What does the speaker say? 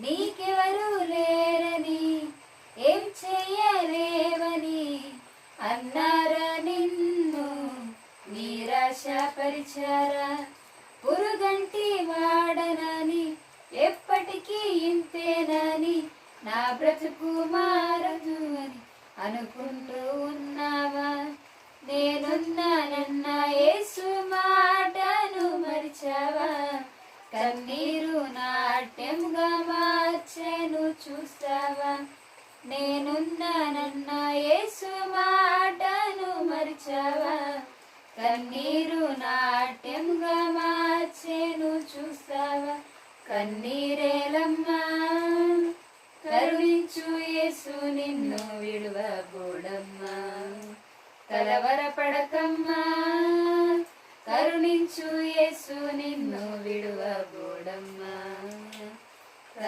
నీకెవరు లేరని ఏం చెయ్యలేవని అన్నారా నిన్ను నిరాశపరిచారా? పురుగంటి వాడనని ఎప్పటికీ ఇంతేనని నా బ్రతుకు మారదు అని అనుకుంటూ ఉన్నావా? నేనున్నానన్న యేసు మాటను మరిచావా? కన్నీరు నాట్యంగా మార్చెను చూస్తావా? నేనున్నానన్న యేసు మాటను మరిచావా? కన్నీరు నాట్యంగా మార్చెను చూస్తావా? కన్నీరేలమ్మా కరుణించు యేసు నిన్ను విడువబోడమ్మా. కలవరపడకమ్మా కరుణించు యేసు నిన్ను విడువబోడమ్మా.